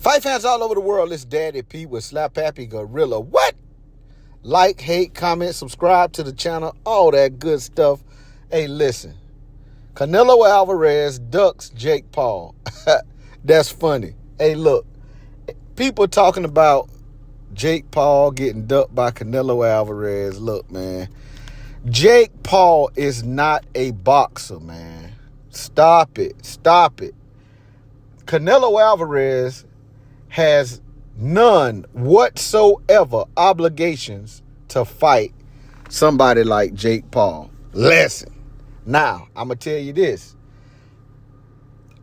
Fight fans all over the world, it's Daddy P with Slap Happy Gorilla. What? Like, hate, comment, subscribe to the channel, all that good stuff. Hey, listen. Canelo Alvarez ducks Jake Paul. That's funny. Hey, look. People talking about Jake Paul getting ducked by Canelo Alvarez. Look, man. Jake Paul is not a boxer, man. Stop it. Stop it. Canelo Alvarez has none whatsoever obligations to fight somebody like Jake Paul. Listen, now, I'm going to tell you this.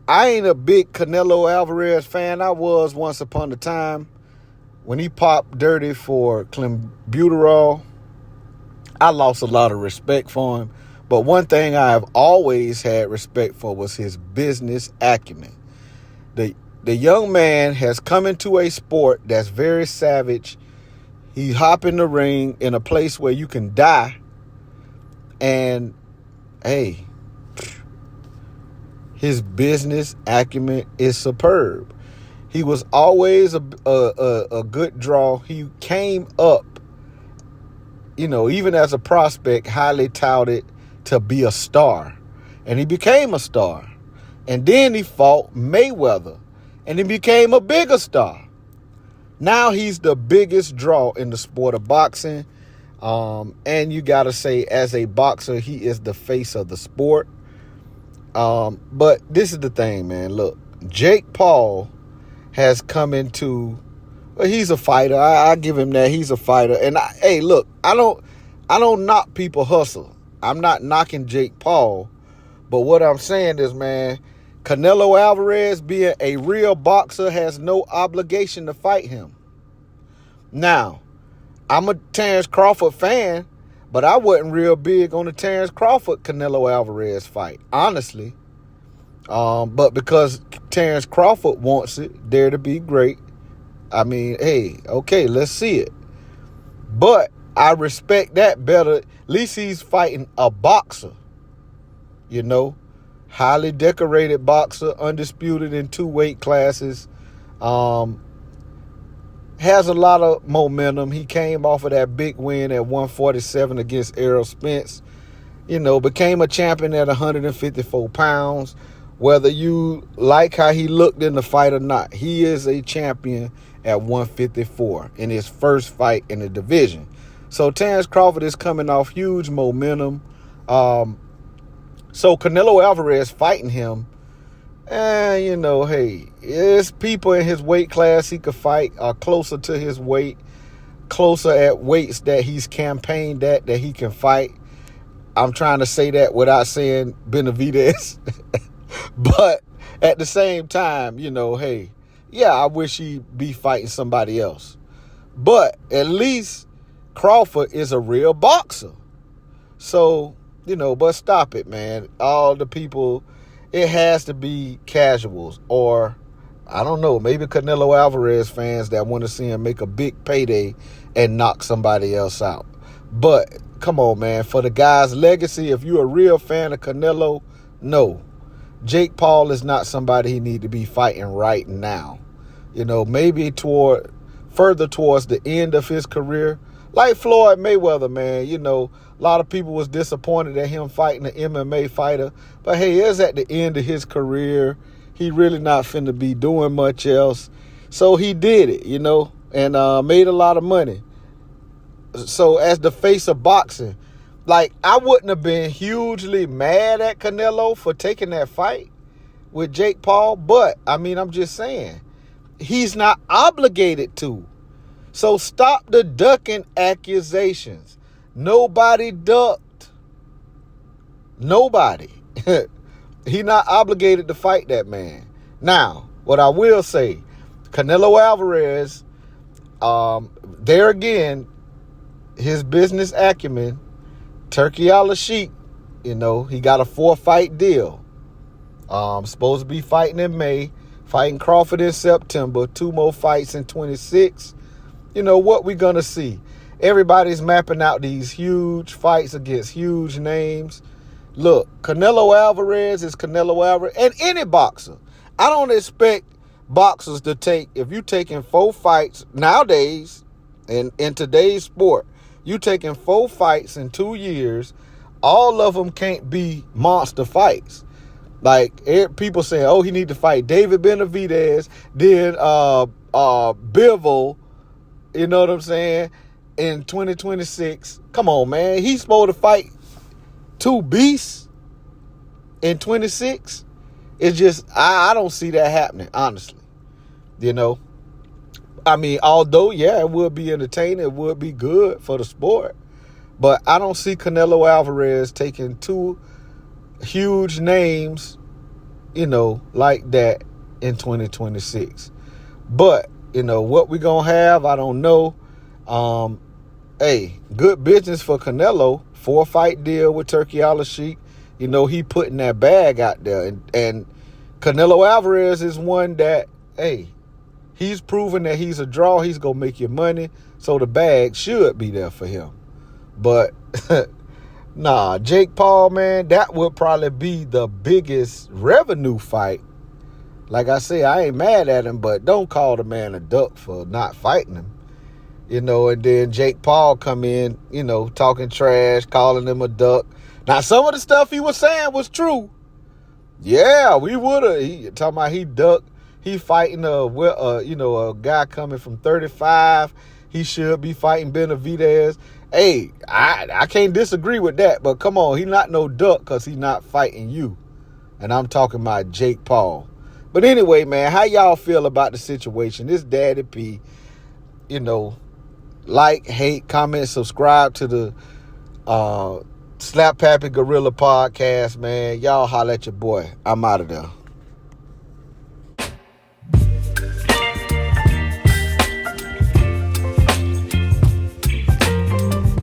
I ain't a big Canelo Alvarez fan. I was once upon a time. When he popped dirty for clenbuterol, I lost a lot of respect for him. But one thing I have always had respect for was his business acumen. The young man has come into a sport that's very savage. He hop in the ring in a place where you can die. And, hey, his business acumen is superb. He was always a good draw. He came up, even as a prospect, highly touted to be a star. And he became a star. And then he fought Mayweather. And he became a bigger star. Now he's the biggest draw in the sport of boxing. And you got to say, as a boxer, he is the face of the sport. But this is the thing, man. Look, Jake Paul has come into, he's a fighter. I give him that. He's a fighter. And hey, look, I don't knock people hustle. I'm not knocking Jake Paul. But what I'm saying is, man, Canelo Alvarez, being a real boxer, has no obligation to fight him. Now, I'm a Terrence Crawford fan, but I wasn't real big on the Terrence Crawford-Canelo Alvarez fight, honestly. But because Terrence Crawford wants it, dare to be great. I mean, hey, okay, let's see it. But I respect that better. At least he's fighting a boxer, highly decorated boxer, undisputed in 2 weight classes. Has a lot of momentum. He came off of that big win at 147 against Errol Spence. Became a champion at 154 pounds. Whether you like how he looked in the fight or not, he is a champion at 154 in his first fight in the division. So Terrence Crawford is coming off huge momentum. So Canelo Alvarez fighting him, and hey, there's people in his weight class he could fight closer to his weight, closer at weights that he's campaigned at that he can fight. I'm trying to say that without saying Benavidez. But at the same time, hey, yeah, I wish he'd be fighting somebody else. But at least Crawford is a real boxer. So, but stop it, man. All the people, it has to be casuals or, I don't know, maybe Canelo Alvarez fans that want to see him make a big payday and knock somebody else out. But come on, man, for the guy's legacy, if you're a real fan of Canelo, no. Jake Paul is not somebody he need to be fighting right now. Maybe further towards the end of his career. Like Floyd Mayweather, man, a lot of people was disappointed at him fighting an MMA fighter. But, hey, it's at the end of his career. He really not finna be doing much else. So he did it, and made a lot of money. So as the face of boxing, I wouldn't have been hugely mad at Canelo for taking that fight with Jake Paul. But, I'm just saying, he's not obligated to. So stop the ducking accusations. Nobody ducked. Nobody. He not obligated to fight that man. Now, what I will say, Canelo Alvarez, there again, his business acumen, turkey a la sheep, he got a 4-fight deal. Supposed to be fighting in May, fighting Crawford in September, 2 more fights in 26. What we gonna see? Everybody's mapping out these huge fights against huge names. Look, Canelo Alvarez is Canelo Alvarez, and any boxer. I don't expect boxers to take, if you taking 4 fights nowadays, in today's sport, you taking 4 fights in 2 years, all of them can't be monster fights. Like, people saying, oh, he need to fight David Benavidez, then Bivol, you know what I'm saying, in 2026. Come on, man. He's supposed to fight 2 beasts in 26. It's just, I don't see that happening, honestly. You know? I mean, although, yeah, it would be entertaining, it would be good for the sport, but I don't see Canelo Alvarez taking 2 huge names, you know, like that in 2026. But, you know, what we gonna have, I don't know. Hey, good business for Canelo. 4-fight deal with Turki Al-Sheikh. You know, he putting that bag out there. And Canelo Alvarez is one that, hey, he's proven that he's a draw. He's gonna make your money. So the bag should be there for him. But nah, Jake Paul, man, that would probably be the biggest revenue fight. Like I say, I ain't mad at him, but don't call the man a duck for not fighting him. You know, and then Jake Paul come in, you know, talking trash, calling him a duck. Now, some of the stuff he was saying was true. Yeah, we would have. He talking about he ducked. He fighting a guy coming from 35. He should be fighting Benavidez. Hey, I can't disagree with that, but come on, he not no duck because he not fighting you. And I'm talking about Jake Paul. But anyway, man, how y'all feel about the situation? This Daddy P, you know, like, hate, comment, subscribe to the Slap Pappy Gorilla podcast, man. Y'all holla at your boy. I'm out of there.